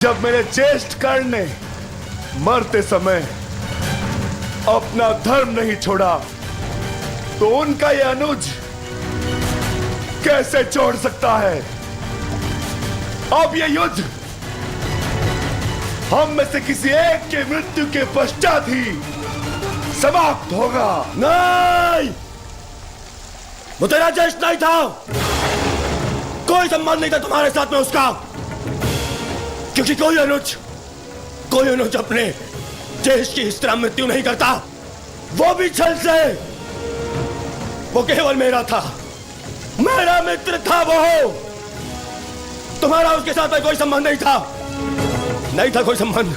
जब मेरे ज्येष्ठ कर्ण ने मरते समय अपना धर्म नहीं छोड़ा तो उनका यह अनुज कैसे छोड़ सकता है। अब यह युद्ध हम में से किसी एक के मृत्यु के पश्चात ही समाप्त होगा। नहीं, वो तेरा ज्येष्ठ नहीं था, कोई संबंध नहीं था तुम्हारे साथ में उसका, क्योंकि कोई अनुज अपने ज्येष्ठ की इस तरह मृत्यु नहीं करता, वो भी छल से। वो केवल मेरा था, मेरा मित्र था वो। तुम्हारा उसके साथ में कोई संबंध नहीं था कोई संबंध।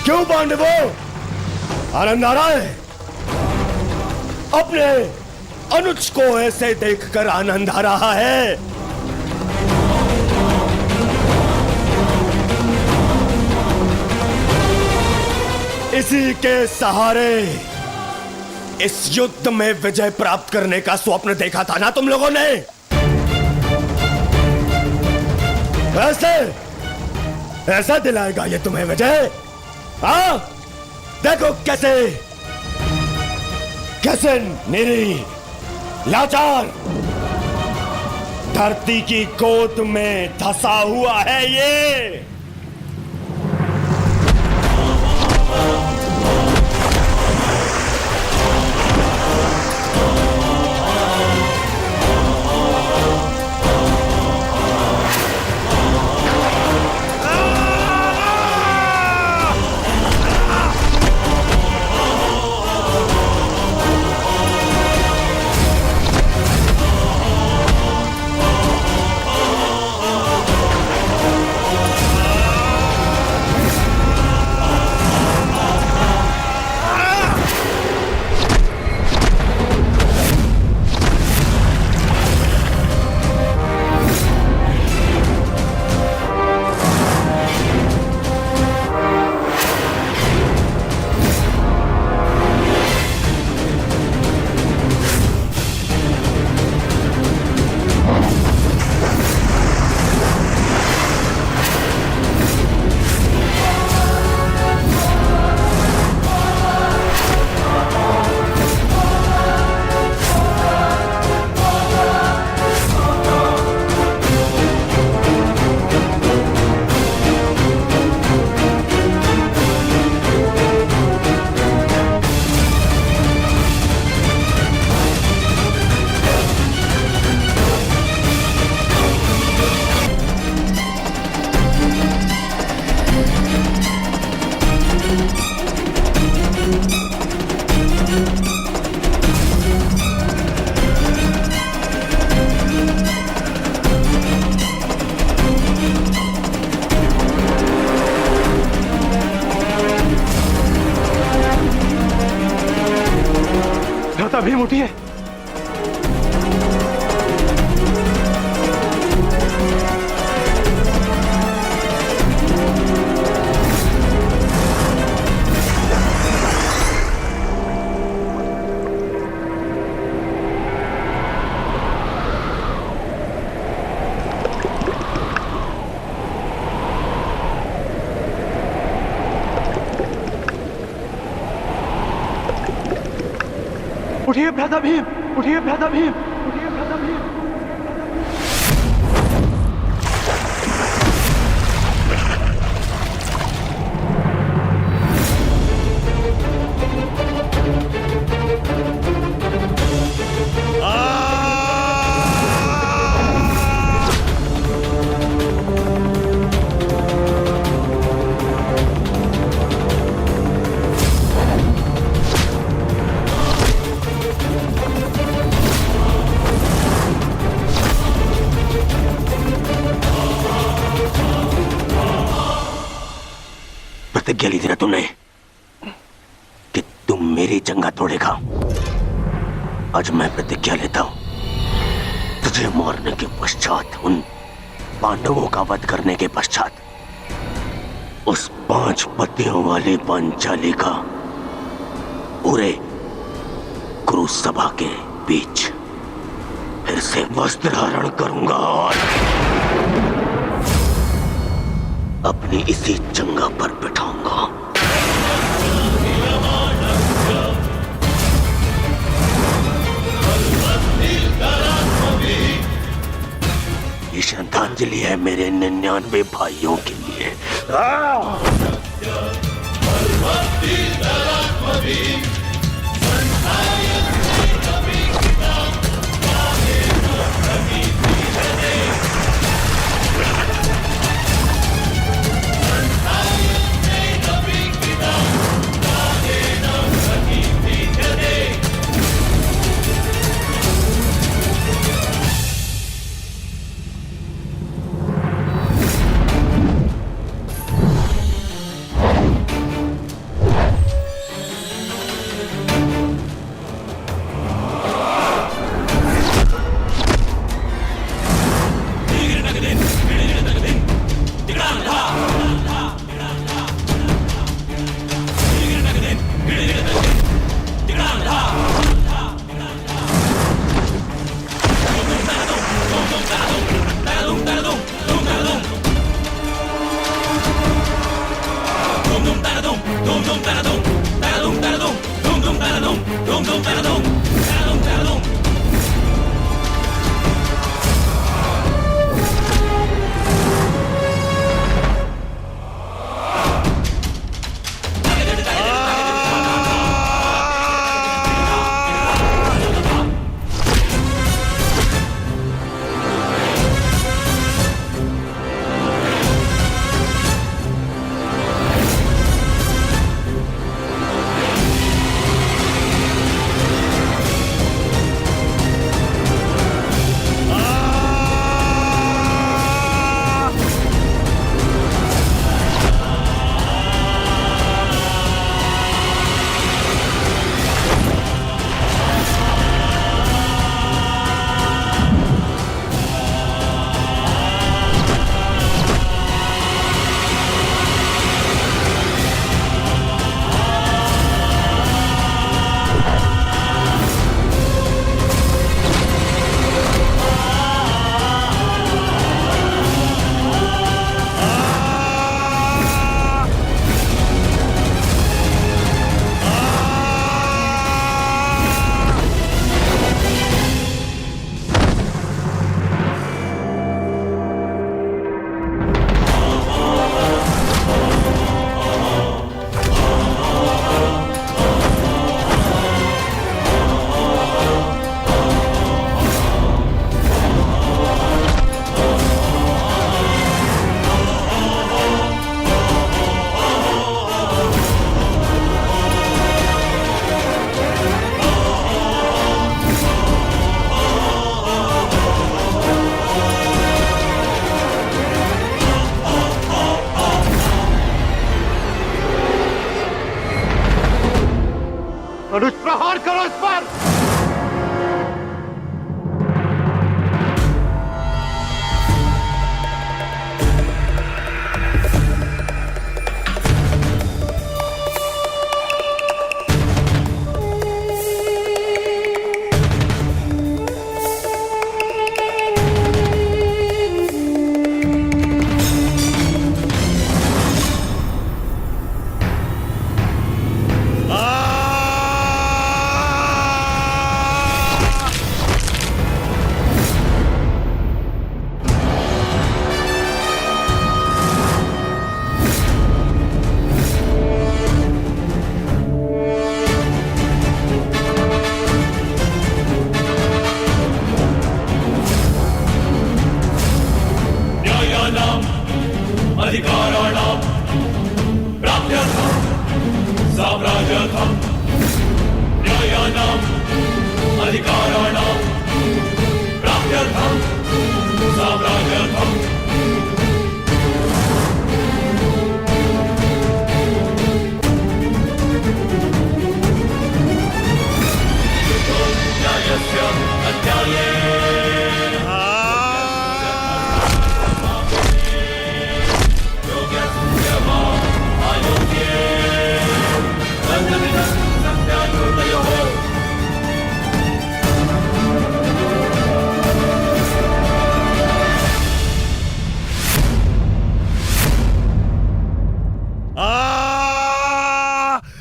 क्यों पांडवों, आनंद आ रहा है? अपने अनुज को ऐसे देखकर आनंद आ रहा है? इसी के सहारे इस युद्ध में विजय प्राप्त करने का स्वप्न देखा था ना तुम लोगों ने? ऐसा दिलाएगा ये तुम्हें विजय? हाँ, देखो कैसे निरी लाचार धरती की गोद में धंसा हुआ है ये। भीम उठिए। उठिए भ्राता भीम, उठिए भ्राता भीम, उठिए भ्राता भीम। प्रतिज्ञा ली थी ना तुमने कि तुम मेरी जंगा तोड़ेगा। आज मैं प्रतिज्ञा लेता हूं, तुझे मारने के पश्चात, उन पांडवों का वध करने के पश्चात, उस 5 पतियों वाली पांचाली का पूरे कुरु सभा के बीच फिर से वस्त्रहरण करूंगा और अपनी इसी जंगा पर बिठाऊंगा। ये श्रद्धांजलि है मेरे 99 भाइयों के लिए।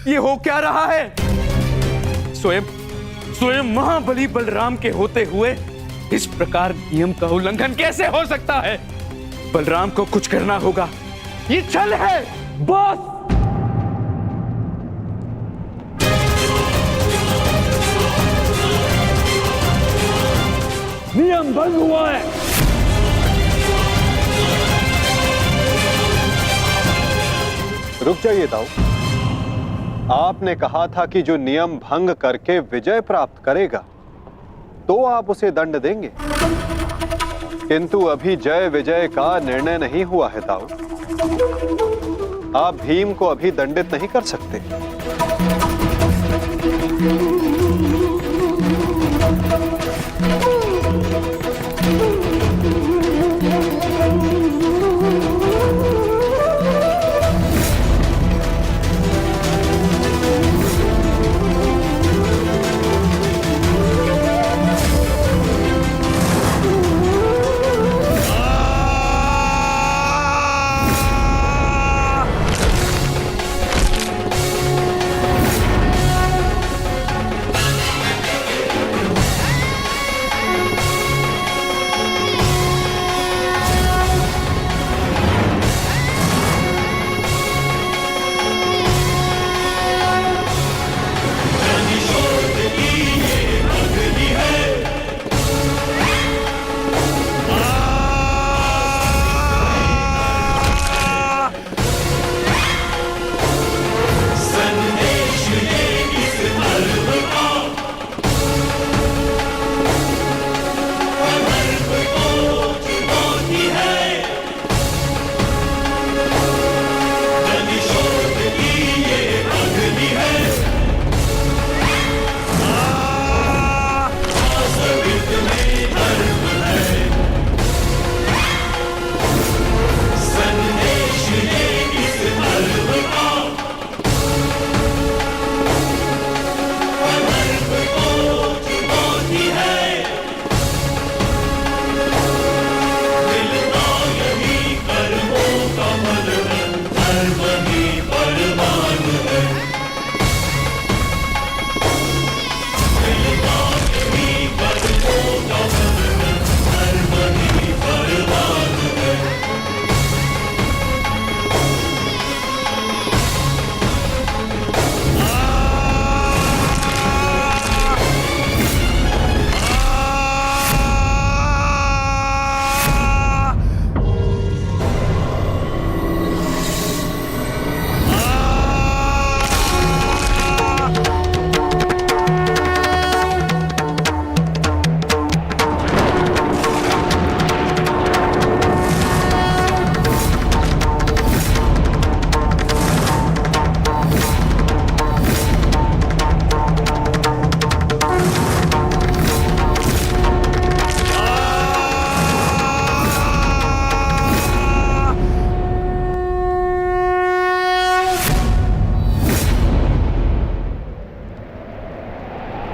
ये हो क्या रहा है? स्वयं स्वयं महाबली बलराम के होते हुए इस प्रकार नियम का उल्लंघन कैसे हो सकता है? बलराम को कुछ करना होगा। ये छल है बॉस। नियम भंग हुआ है। रुक जाइए दाऊ। आपने कहा था कि जो नियम भंग करके विजय प्राप्त करेगा तो आप उसे दंड देंगे, किंतु अभी जय विजय का निर्णय नहीं हुआ है दाऊ। आप भीम को अभी दंडित नहीं कर सकते।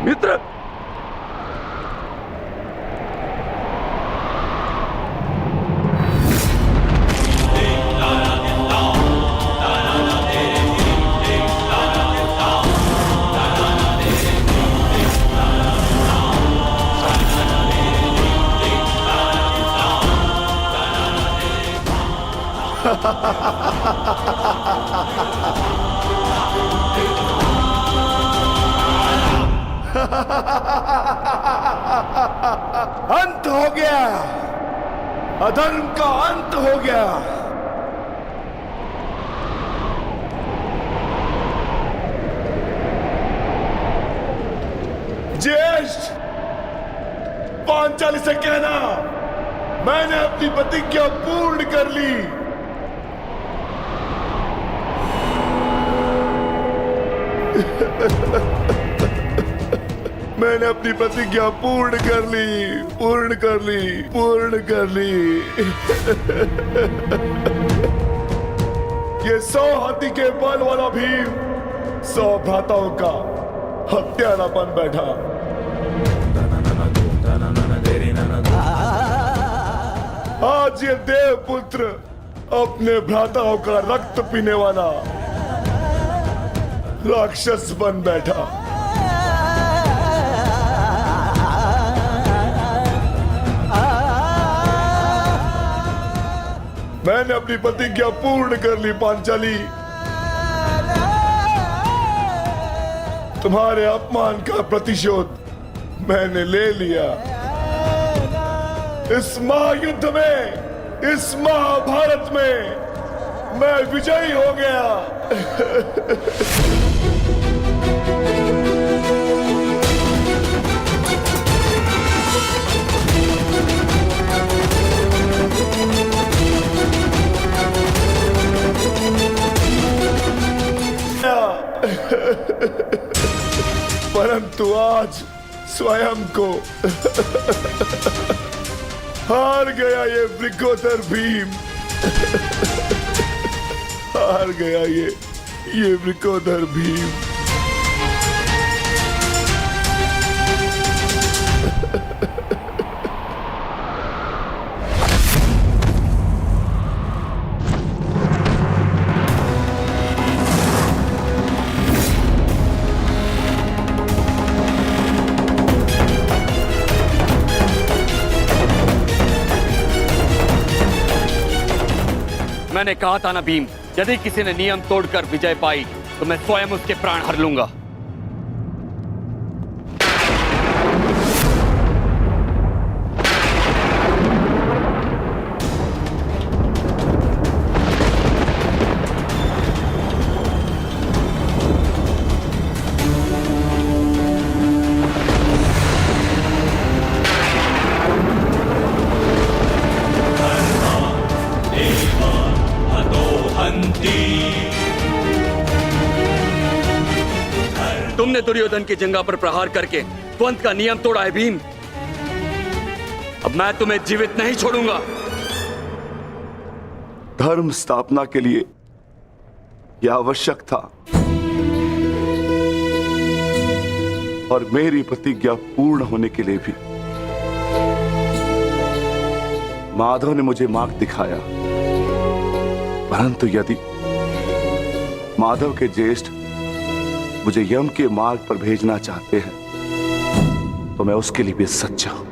मित्र, अंत हो गया, अधर्म का अंत हो गया। ज्येष्ठ, पांचाली से कहना मैंने अपनी प्रतिज्ञा पूर्ण कर ली। मैंने अपनी प्रतिज्ञा पूर्ण कर ली, पूर्ण कर ली, पूर्ण कर ली। ये 100 हाथी के बल वाला भीम 100 भ्राताओं का हत्यारा बन बैठा। आज ये देवपुत्र अपने भ्राताओं का रक्त पीने वाला राक्षस बन बैठा। मैंने अपनी प्रतिज्ञा पूर्ण कर ली पांचाली। तुम्हारे अपमान का प्रतिशोध मैंने ले लिया। इस महायुद्ध में, इस महाभारत में मैं विजयी हो गया। परंतु आज स्वयं को हार गया ये वृकोदर भीम। हार गया ये वृकोदर भीम। मैंने कहा था ना भीम, यदि किसी ने नियम तोड़कर विजय पाई तो मैं स्वयं उसके प्राण हर लूंगा। तुमने दुर्योधन की जंगा पर प्रहार करके द्वंद का नियम तोड़ा है भीम। अब मैं तुम्हें जीवित नहीं छोड़ूंगा। धर्म स्थापना के लिए यह आवश्यक था और मेरी प्रतिज्ञा पूर्ण होने के लिए भी। माधव ने मुझे मार्ग दिखाया, परंतु यदि माधव के ज्येष्ठ मुझे यम के मार्ग पर भेजना चाहते हैं तो मैं उसके लिए भी सच्चा हूं।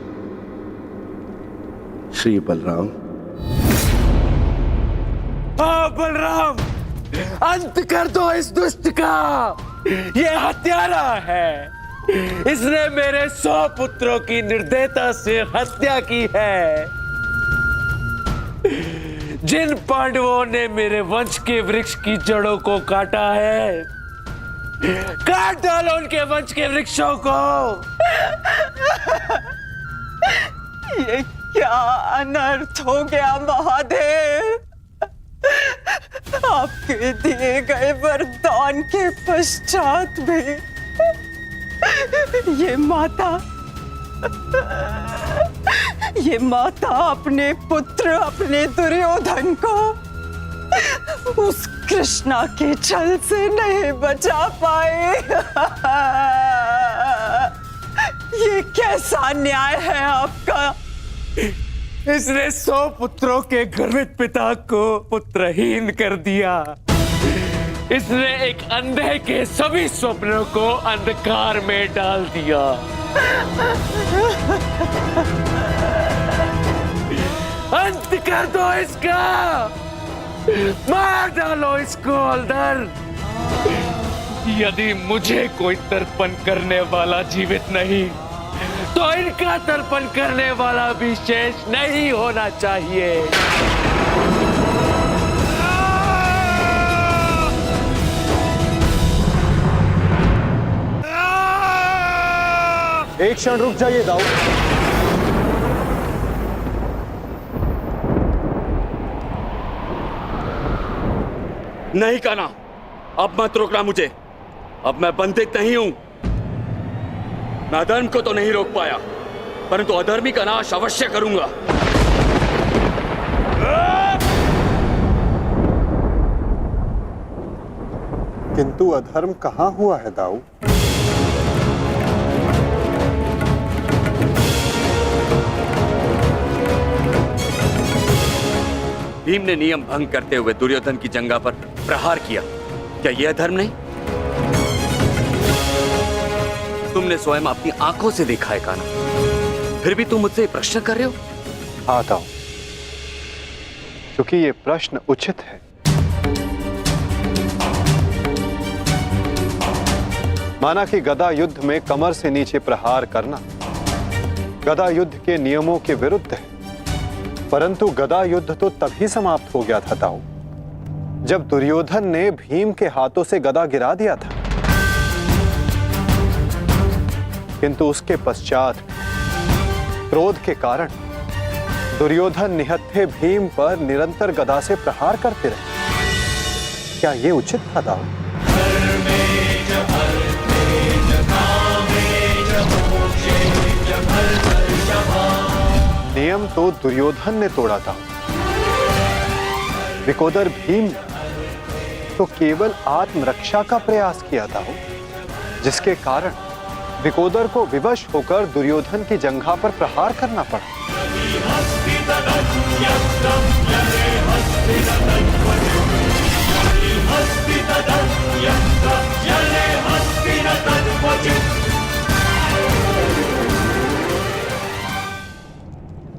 श्री बलराम। हाँ बलराम, अंत कर दो इस दुष्ट का। ये हत्यारा है। इसने मेरे 100 पुत्रों की निर्दयता से हत्या की है। जिन पांडवों ने मेरे वंश के वृक्ष की जड़ों को काटा है, काट डालो उनके वंश के वृक्षों को। ये क्या अनर्थ हो गया महादेव। आपके दिए गए वरदान के पश्चात भी ये माता अपने पुत्र, अपने दुर्योधन को उस कृष्णा के छल से नहीं बचा पाए। ये कैसा न्याय है आपका। इसने 100 पुत्रों के गर्वित पिता को पुत्रहीन कर दिया। इसने एक अंधे के सभी स्वप्नों को अंधकार में डाल दिया। अंत कर दो इसका, मार डालो इसको अंदर। यदि मुझे कोई तर्पण करने वाला जीवित नहीं तो इनका तर्पण करने वाला भी शेष नहीं होना चाहिए। एक क्षण रुक जाइए दाऊ। नहीं कहना, अब मत रोकना मुझे। अब मैं बंदित नहीं हूं। मैं अधर्म को तो नहीं रोक पाया, परंतु अधर्मी का नाश अवश्य करूंगा। किंतु अधर्म कहां हुआ है दाऊ? भीम ने नियम भंग करते हुए दुर्योधन की जंघा पर प्रहार किया, क्या यह अधर्म नहीं? तुमने स्वयं अपनी आंखों से देखा है कान्हा, फिर भी तुम मुझसे प्रश्न कर रहे हो? हाँ दाऊ, क्योंकि ये प्रश्न उचित है। माना कि गदा युद्ध में कमर से नीचे प्रहार करना गदा युद्ध के नियमों के विरुद्ध है, परंतु गदा युद्ध तो तभी समाप्त हो गया था दाऊ, जब दुर्योधन ने भीम के हाथों से गदा गिरा दिया था। किंतु उसके पश्चात क्रोध के कारण दुर्योधन निहत्थे भीम पर निरंतर गदा से प्रहार करते रहे। क्या यह उचित था दाऊ? नियम तो दुर्योधन ने तोड़ा था, विकोदर भीम ने तो केवल आत्मरक्षा का प्रयास किया था, जिसके कारण विकोदर को विवश होकर दुर्योधन की जंघा पर प्रहार करना पड़ा।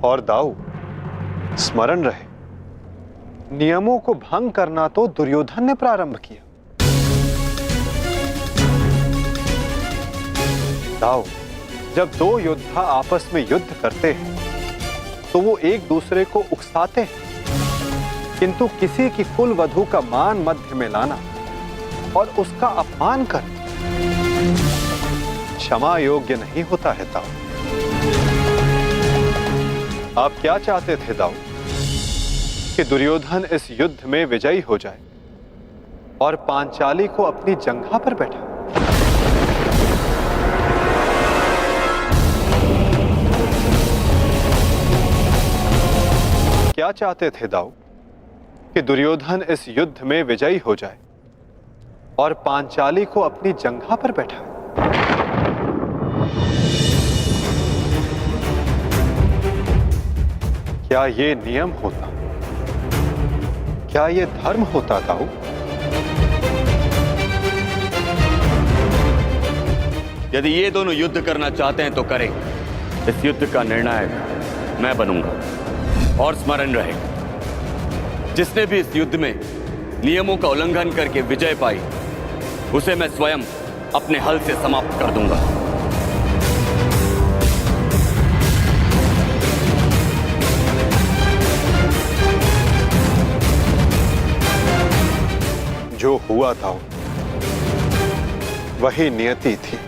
और दाऊ, स्मरण रहे, नियमों को भंग करना तो दुर्योधन ने प्रारंभ किया। दाऊ, जब दो योद्धा आपस में युद्ध करते हैं तो वो एक दूसरे को उकसाते हैं, किंतु किसी की कुल वधू का मान मध्य में लाना और उसका अपमान करना क्षमा योग्य नहीं होता है दाऊ। आप क्या चाहते थे दाऊ? कि दुर्योधन इस युद्ध में विजयी हो जाए और पांचाली को अपनी जंघा पर बैठा। क्या चाहते थे दाऊ? कि दुर्योधन इस युद्ध में विजयी हो जाए और पांचाली को अपनी जंघा पर बैठा। क्या ये नियम होता? क्या ये धर्म होता दाऊ? यदि ये दोनों युद्ध करना चाहते हैं तो करें। इस युद्ध का निर्णायक मैं बनूंगा। और स्मरण रहे, जिसने भी इस युद्ध में नियमों का उल्लंघन करके विजय पाई, उसे मैं स्वयं अपने हल से समाप्त कर दूंगा। जो हुआ था वही नियति थी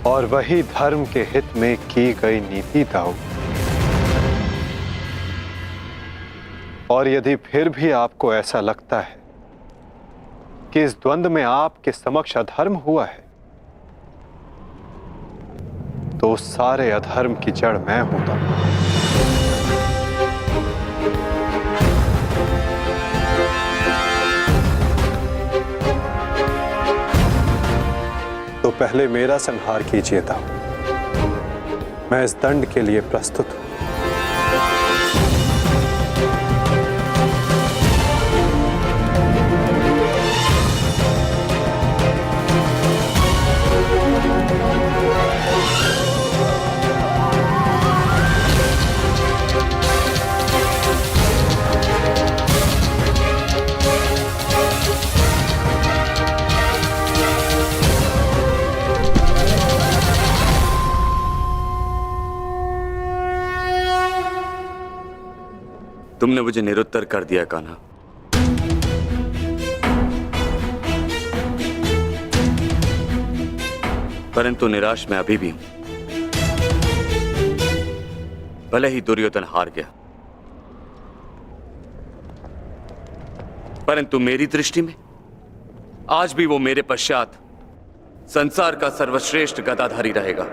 और वही धर्म के हित में की गई नीति था। और यदि फिर भी आपको ऐसा लगता है कि इस द्वंद्व में आपके समक्ष अधर्म हुआ है, तो सारे अधर्म की जड़ मैं हूं दाऊ। तो पहले मेरा संहार कीजिए दाऊ। मैं इस दंड के लिए प्रस्तुत हूं। तुमने मुझे निरुत्तर कर दिया कान्हा। परंतु निराश मैं अभी भी हूं। भले ही दुर्योधन हार गया, परंतु मेरी दृष्टि में आज भी वो मेरे पश्चात संसार का सर्वश्रेष्ठ गदाधारी रहेगा।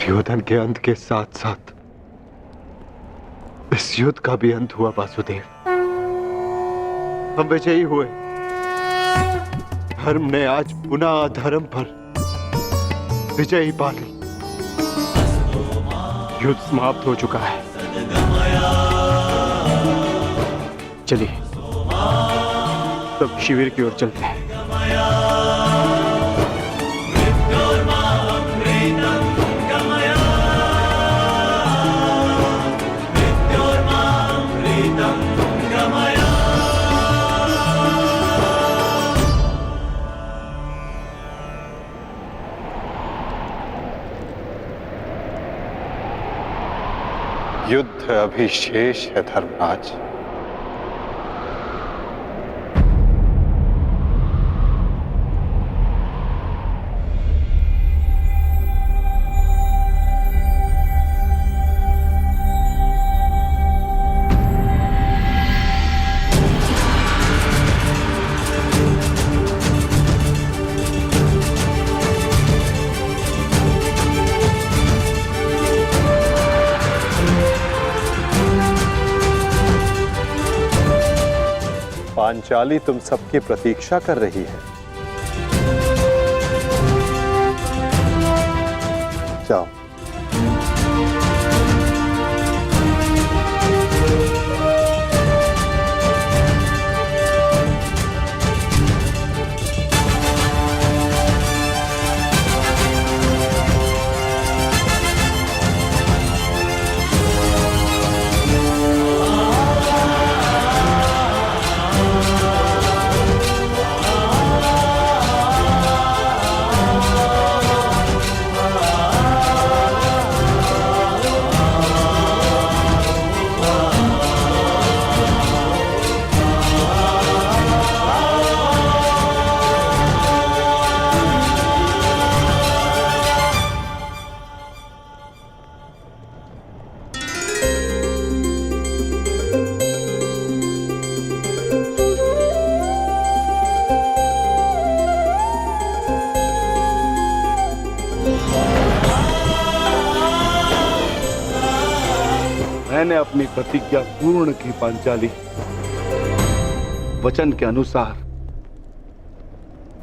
दुर्योधन के अंत के साथ साथ इस युद्ध का भी अंत हुआ वासुदेव। हम विजयी हुए। धर्म ने आज पुनः अधर्म पर विजयी पा ली। युद्ध समाप्त हो चुका है। चलिए सब शिविर की ओर चलते हैं। युद्ध अभी शेष है धर्मराज। पांचाली तुम सबकी प्रतीक्षा कर रही है। जाओ। मैंने अपनी प्रतिज्ञा पूर्ण की पांचाली। वचन के अनुसार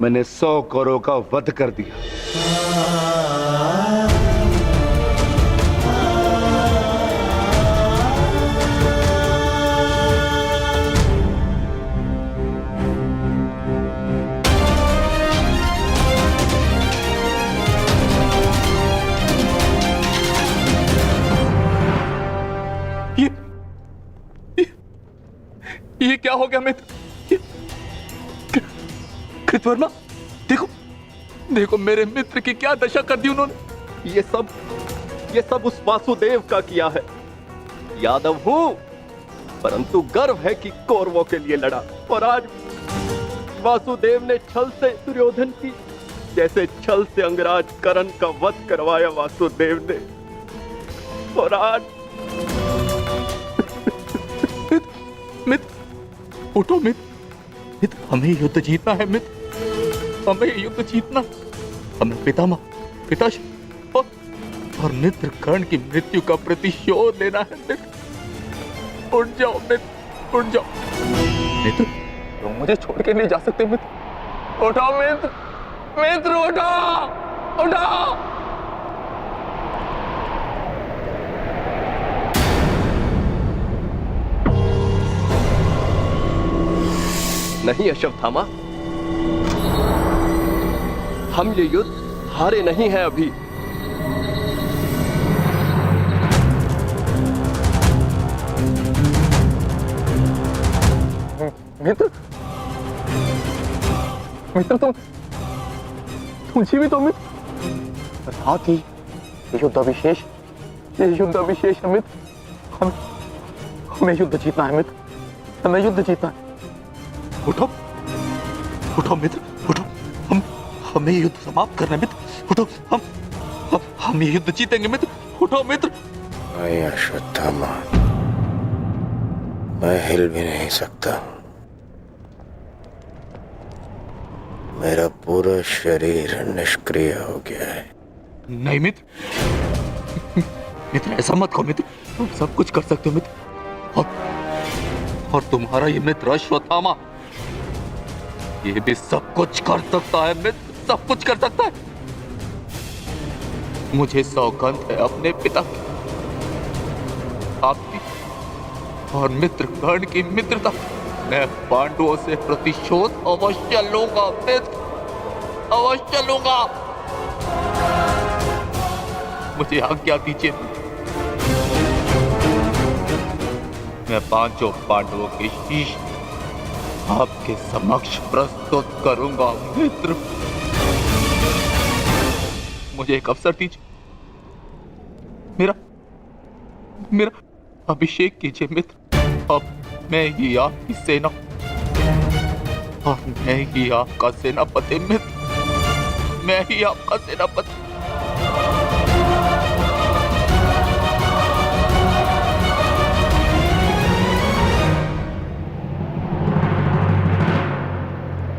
मैंने 100 कौरवों का वध कर दिया। ये क्या हो गया मित्र? कृतवर्मा, देखो देखो मेरे मित्र की क्या दशा कर दी उन्होंने। ये सब उस वासुदेव का किया है। यादव हूं, परंतु गर्व है कि कौरवों के लिए लड़ा। और आज वासुदेव ने छल से दुर्योधन की जैसे छल से अंगराज कर्ण का वध करवाया वासुदेव ने। और आज मित्र उठो मित्र, हमें युद्ध जीतना है मित्र, हमें युद्ध जीतना। हमें पिताश्री और मित्र कर्ण की मृत्यु का प्रतिशोध लेना है मित्र। उठ जाओ मित्र, उठ जाओ मित्र, तुम मुझे छोड़ के नहीं जा सकते मित्र। उठो मित्र, मित्र उठो, उठो। नहीं अश्वत्थामा, हम ये युद्ध हारे नहीं हैं अभी। मित्र, मित्र तुम जीवित हो मित्र। साथ ही युद्ध अभिशेष, ये युद्ध अभिशेष है मित्र। हमें युद्ध जीतना है मित्र, हमें युद्ध जीतना है। उठो, उठो मित्र, उठो। हमें युद्ध समाप्त करना है मित्र। उठो, हम ये युद्ध जीतेंगे मित्र। उठो मित्र। नहीं अश्वत्थामा, मैं हिल भी नहीं सकता। मेरा पूरा शरीर निष्क्रिय हो गया है। नहीं मित्र, मित्र ऐसा मत कहो मित्र। तुम सब कुछ कर सकते हो मित्र। और तुम्हारा ये मित्र अश्वत्थामा, ये भी सब कुछ कर सकता है मित्र, सब कुछ कर सकता है। मुझे सौगंध है अपने पिता की, आपकी और मित्र कर्ण की मित्रता। मैं पांडवों से प्रतिशोध अवश्य लूंगा मित्र, अवश्य लूंगा। मुझे आज्ञा दीजिए, मैं पांचों पांडवों के शीश आपके समक्ष प्रस्तुत करूंगा मित्र। मुझे एक अवसर दीजिए, मेरा अभिषेक कीजिए मित्र। अब मैं ही आपकी सेना और मैं ही आपका सेनापति मित्र, मैं ही आपका सेनापति।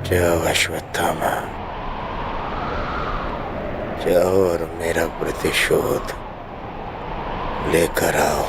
जाओ अश्वत्थामा, जाओ और मेरा प्रतिशोध लेकर आओ।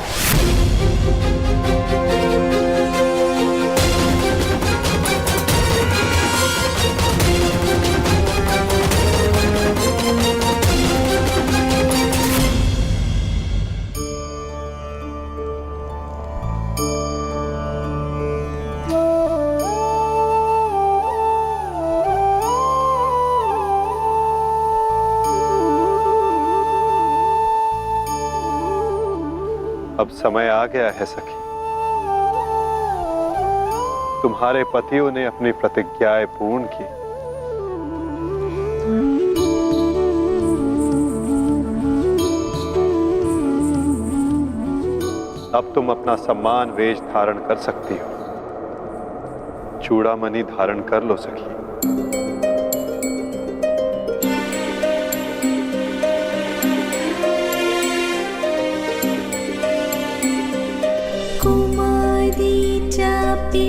अब समय आ गया है सखी, तुम्हारे पतियों ने अपनी प्रतिज्ञाएं पूर्ण की। अब तुम अपना सम्मान वेश धारण कर सकती हो। चूड़ामणि धारण कर लो सखी।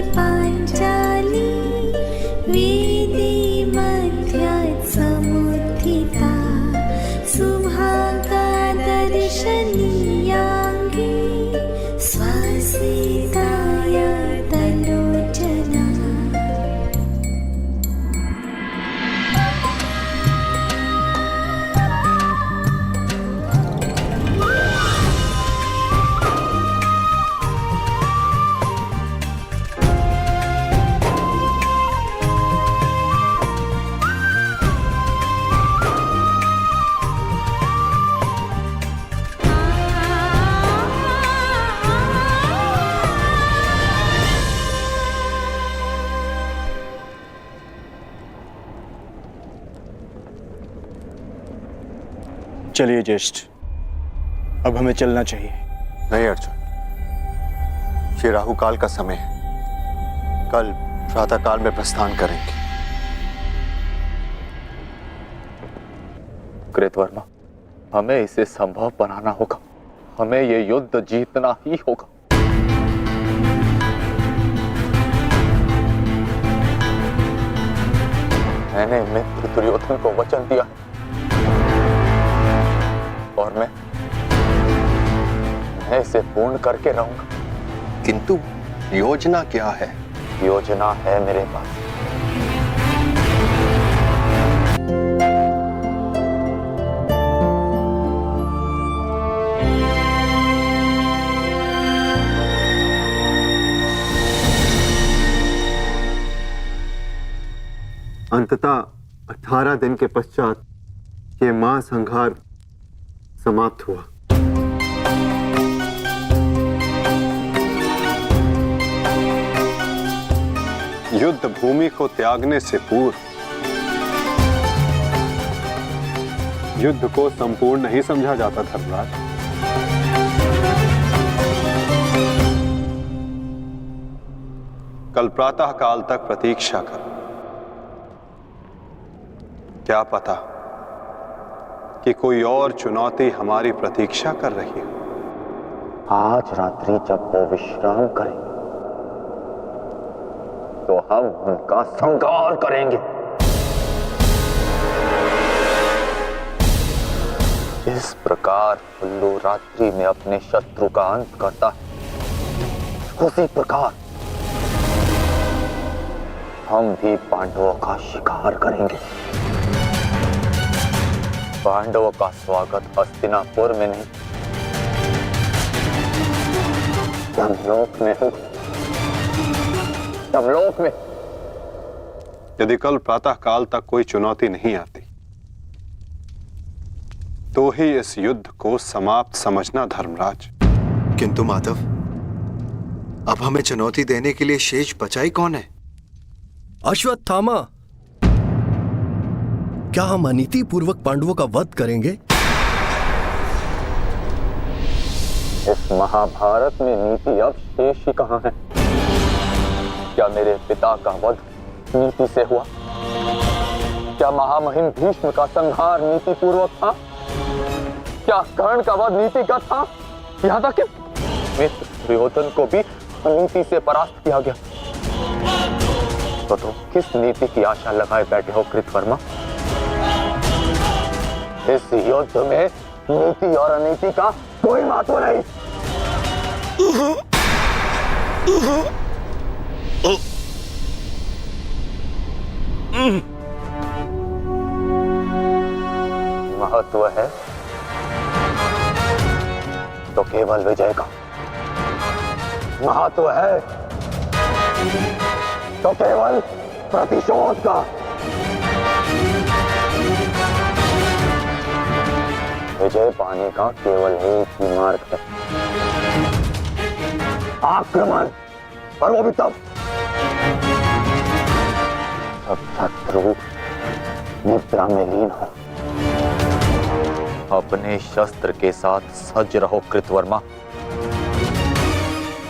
पांचाली वेदी मध्यात् समुत्थिता सुभागा दर्शनीयाङ्गी स्वासिताय तलोचना। चलिए ज्येष्ठ, अब हमें चलना चाहिए। नहीं अर्जुन, ये राहुकाल का समय है। कल प्रातःकाल में प्रस्थान करेंगे। कृतवर्मा, हमें इसे संभव बनाना होगा। हमें ये युद्ध जीतना ही होगा। मैंने मित्र दुर्योधन को वचन दिया और मैं इसे पूर्ण करके रहूंगा। किंतु योजना क्या है? योजना है मेरे पास। अंततः 18 दिन के पश्चात ये महासंहार समाप्त हुआ। युद्ध भूमि को त्यागने से पूर्व युद्ध को संपूर्ण नहीं समझा जाता धर्मराज। कल प्रातः काल तक प्रतीक्षा कर, क्या पता कि कोई और चुनौती हमारी प्रतीक्षा कर रही हो। आज रात्रि जब वो विश्राम करेंगे तो हम उनका संहार करेंगे। जिस प्रकार उल्लू रात्रि में अपने शत्रु का अंत करता है, उसी प्रकार हम भी पांडवों का शिकार करेंगे। पांडवों का स्वागत हस्तिनापुर में नहीं, यमलोक में होगा। यमलोक में। यदि कल प्रातः काल तक कोई चुनौती नहीं आती तो ही इस युद्ध को समाप्त समझना धर्मराज। किंतु माधव, अब हमें चुनौती देने के लिए शेष बचा ही कौन है? अश्वत्थामा। क्या हम अनीति पूर्वक पांडवों का वध करेंगे? इस महाभारत में नीति अब शेष ही कहां है? क्या मेरे पिता का वध नीति से हुआ? क्या महामहिम भीष्म का संहार नीति पूर्वक था? क्या कर्ण का वध नीति का था? यहाँ तक कि मित्र दुर्योधन को भी नीति से परास्त किया गया। तो तुम किस नीति की आशा लगाए बैठे हो कृतवर्मा? इस युद्ध में नीति और अनीति का कोई महत्व नहीं। महत्व है तो केवल विजय का। महत्व है तो केवल प्रतिशोध का। विजय पाने का केवल एक ही मार्ग है, आक्रमण। और वो भी तब जब शत्रु निद्रा में लीन हो। अपने शस्त्र के साथ सज्ज रहो कृतवर्मा,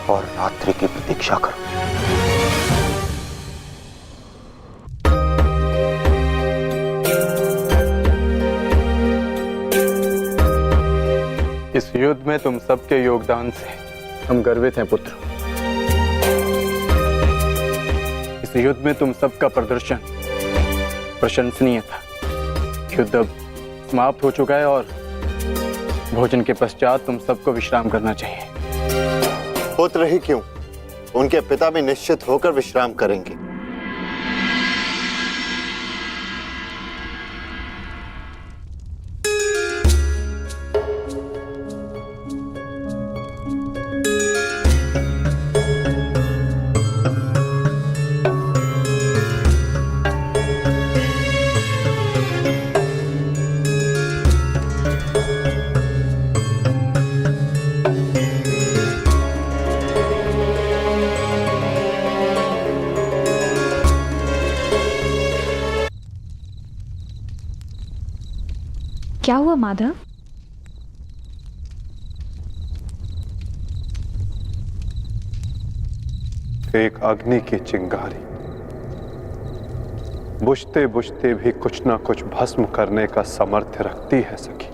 और रात्रि की प्रतीक्षा करो। इस युद्ध में तुम सबके योगदान से हम गर्वित हैं पुत्र। इस युद्ध में तुम सबका प्रदर्शन प्रशंसनीय था। युद्ध अब समाप्त हो चुका है और भोजन के पश्चात तुम सबको विश्राम करना चाहिए। पुत्र ही क्यों, उनके पिता भी निश्चित होकर विश्राम करेंगे। क्या हुआ माधव? एक अग्नि की चिंगारी बुझते बुझते भी कुछ ना कुछ भस्म करने का सामर्थ्य रखती है सखी।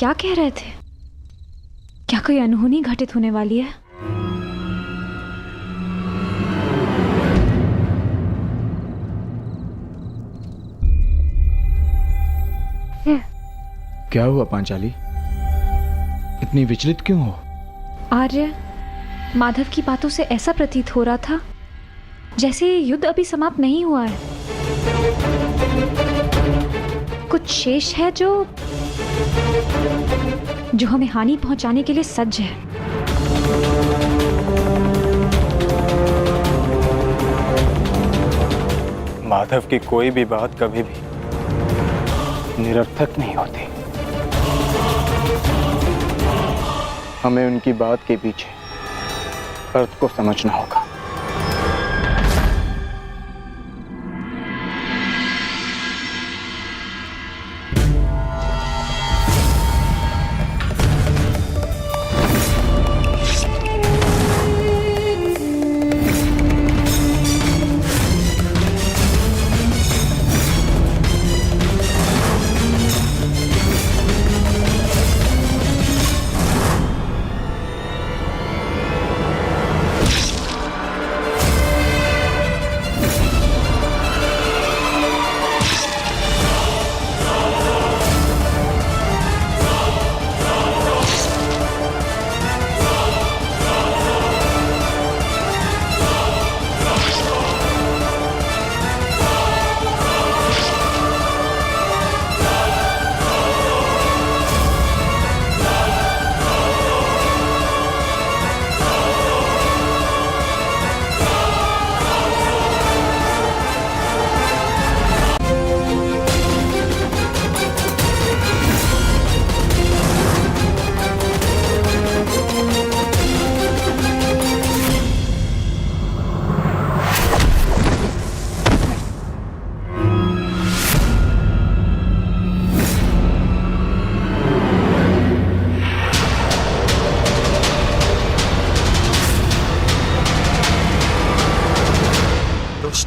क्या कह रहे थे? क्या कोई अनहोनी घटित होने वाली है? क्या हुआ पांचाली? इतनी विचलित क्यों हो? आर्य, माधव की बातों से ऐसा प्रतीत हो रहा था जैसे ये युद्ध अभी समाप्त नहीं हुआ है। कुछ शेष है जो हमें हानि पहुंचाने के लिए सज्ज है। माधव की कोई भी बात कभी भी निरर्थक नहीं होती। हमें उनकी बात के पीछे अर्थ को समझना होगा।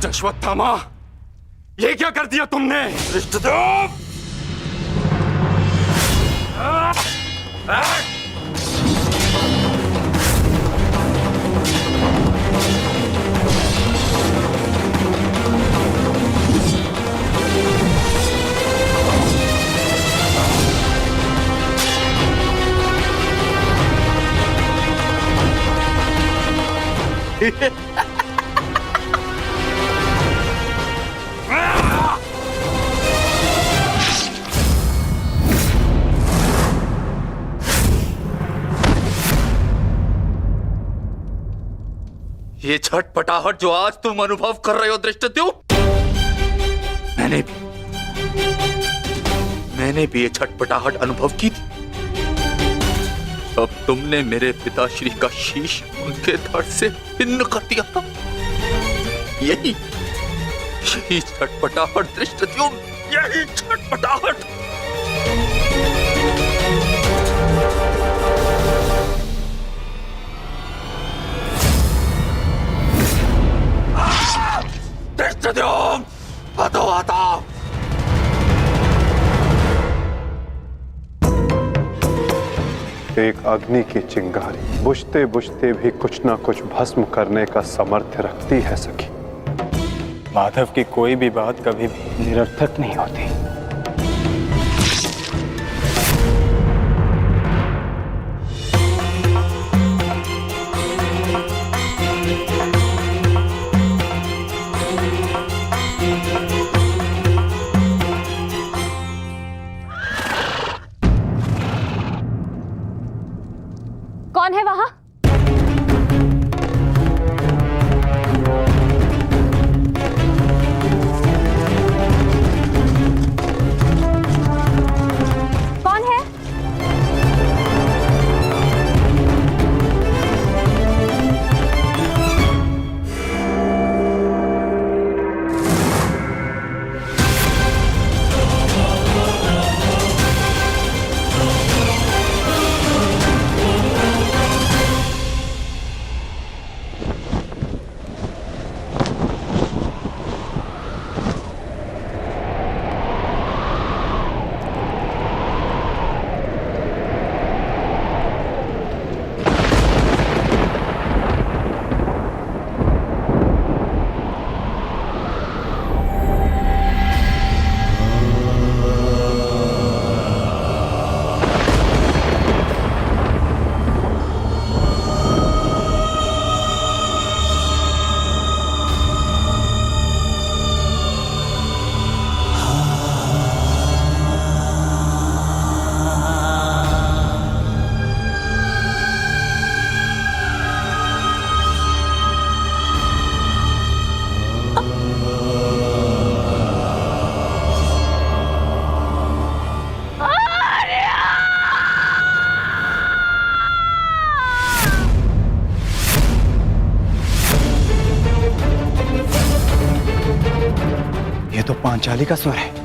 अश्वत्थामा, ये क्या कर दिया तुमने? धृष्टद्युम्न! ये छटपटाहट जो आज तुम अनुभव कर रहे हो धृष्टद्युम्न, मैंने भी ये छटपटाहट अनुभव की थी। अब तुमने मेरे पिताश्री का शीश उनके धड़ से भिन्न कर दिया था। यही छटपटाहट धृष्टद्युम्न, यही छटपटाहट। धृष्टद्युम्न, हटो हटाओ। एक अग्नि की चिंगारी बुझते बुझते भी कुछ ना कुछ भस्म करने का सामर्थ्य रखती है सखी। माधव की कोई भी बात कभी भी निरर्थक नहीं होती। कौन है वहां? कौन है? पांचाली का स्वर है।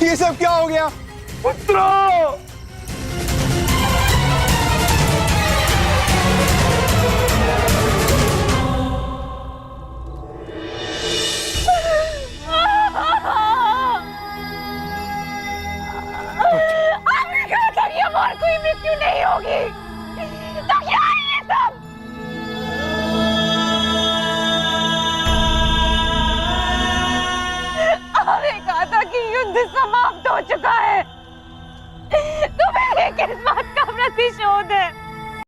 ये सब क्या हो गया? आपने कहा था कि हमारी कोई मृत्यु नहीं होगी, तो क्या है ये सब? आपने कहा था कि युद्ध समाप्त हो चुका है, तो मेरे किस बात का प्रतिशोध है?